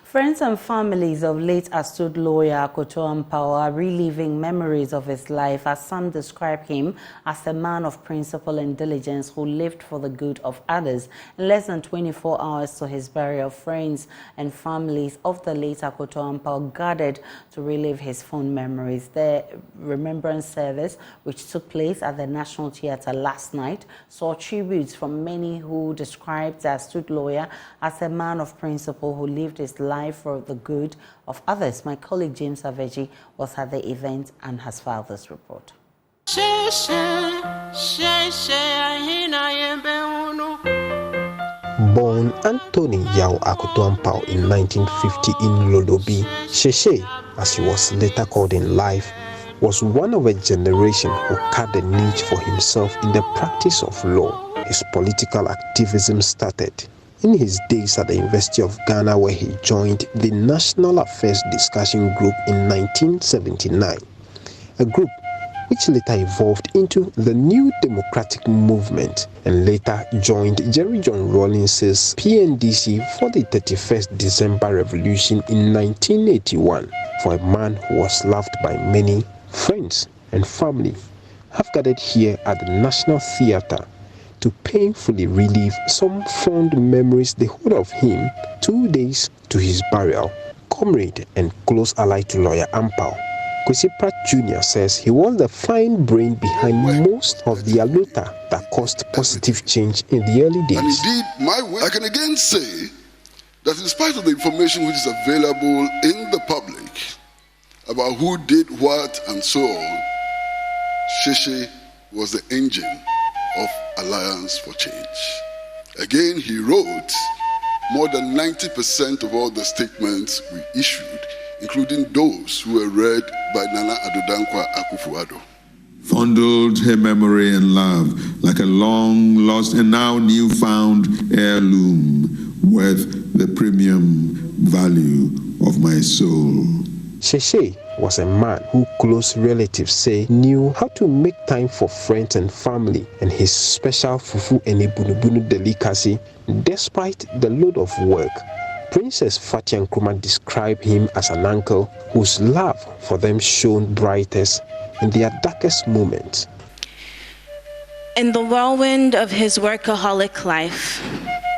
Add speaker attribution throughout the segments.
Speaker 1: Friends and families of late astute Lawyer Akoto Ampaw are reliving memories of his life, as some describe him as a man of principle and diligence who lived for the good of others. In less than 24 hours to his burial, friends and families of the late Akoto Ampaw gathered to relive his fond memories. The remembrance service, which took place at the National Theatre last night, saw tributes from many who described the astute lawyer as a man of principle who lived his life for the good of others. My colleague James Aveji was at the event and has filed this report.
Speaker 2: Born Anthony Akoto Ampaw in 1950 in Lolobi, Sheshe, as he was later called in life, was one of a generation who cut the niche for himself in the practice of law. His political activism started in his days at the University of Ghana, where he joined the National Affairs Discussion Group in 1979, a group which later evolved into the New Democratic Movement and later joined Jerry John Rawlings's PNDC for the 31st December Revolution in 1981. For a man who was loved by many, friends and family have gathered here at the National Theatre to painfully relive some fond memories they hold of him 2 days to his burial. Comrade and close ally to Lawyer Ampaw, Kwesi Pratt Jr. says he was the fine brain behind most of the alota that caused positive change in the early days.
Speaker 3: And indeed, my way, I can again say that in spite of the information which is available in the public about who did what and so on, Sheshe was the engine of Alliance for Change. Again, he wrote more than 90% of all the statements we issued, including those who were read by Nana Addo Dankwa Akufo-Addo.
Speaker 4: Fondled her memory and love like a long-lost and now newfound heirloom worth the premium value of my soul.
Speaker 2: Sheshe was a man who close relatives say knew how to make time for friends and family, and his special fufu and ibunubunu delicacy despite the load of work. Princess Fatia Nkrumah described him as an uncle whose love for them shone brightest in their darkest moments.
Speaker 5: In the whirlwind of his workaholic life,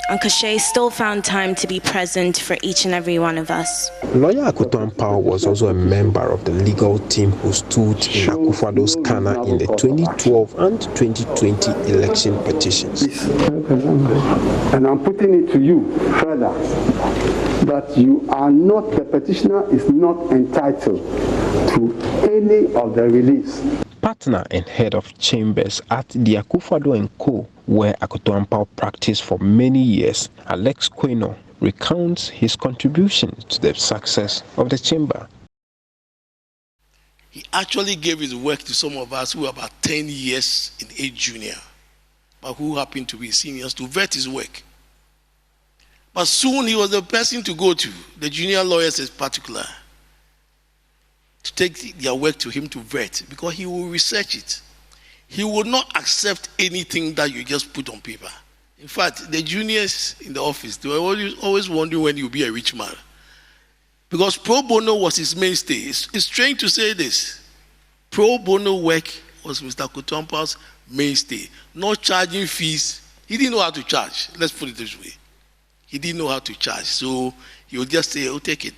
Speaker 5: Uncle Shay still found time to be present for each and every one of us.
Speaker 2: Lawyer Akoto Ampaw was also a member of the legal team who stood in Akufo-Addo's corner in the 2012 and 2020 election petitions.
Speaker 6: And I'm putting it to you further that you are not, the petitioner is not entitled to any of the reliefs.
Speaker 2: Partner and head of chambers at the Akufo-Addo & Co., where Akoto Ampaw practiced for many years, Alex Queno recounts his contribution to the success of the chamber.
Speaker 7: He actually gave his work to some of us who were about 10 years in age junior, but who happened to be seniors, to vet his work. But soon he was the person to go to, the junior lawyers in particular, to take their work to him to vet, because he will research it. He will not accept anything that you just put on paper. In fact, the juniors in the office, they were always wondering when you'll be a rich man. Because pro bono was his mainstay. It's strange to say this. Pro bono work was Mr. Akoto Ampaw's mainstay. Not charging fees. He didn't know how to charge. Let's put it this way. He didn't know how to charge. So he would just say, oh, take it.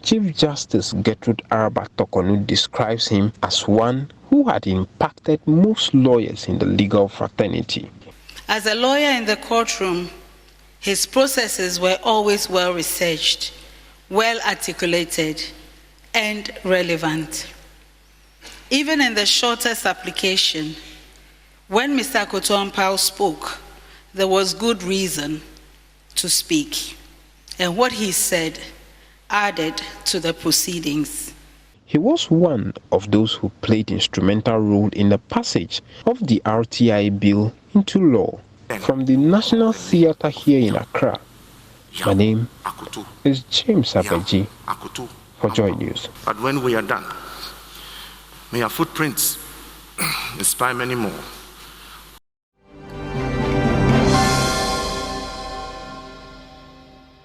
Speaker 2: Chief Justice Gertrude Arba Tokonu describes him as one who had impacted most lawyers in the legal fraternity.
Speaker 8: As a lawyer in the courtroom, his processes were always well researched, well articulated, and relevant. Even in the shortest application, when Mr. Akoto Ampaw spoke, there was good reason to speak, and what he said added to the proceedings.
Speaker 2: He was one of those who played instrumental role in the passage of the RTI bill into law. From the National Theatre here in Accra, my name is James Aveji for Joy News.
Speaker 9: But when we are done, may our footprints inspire many more.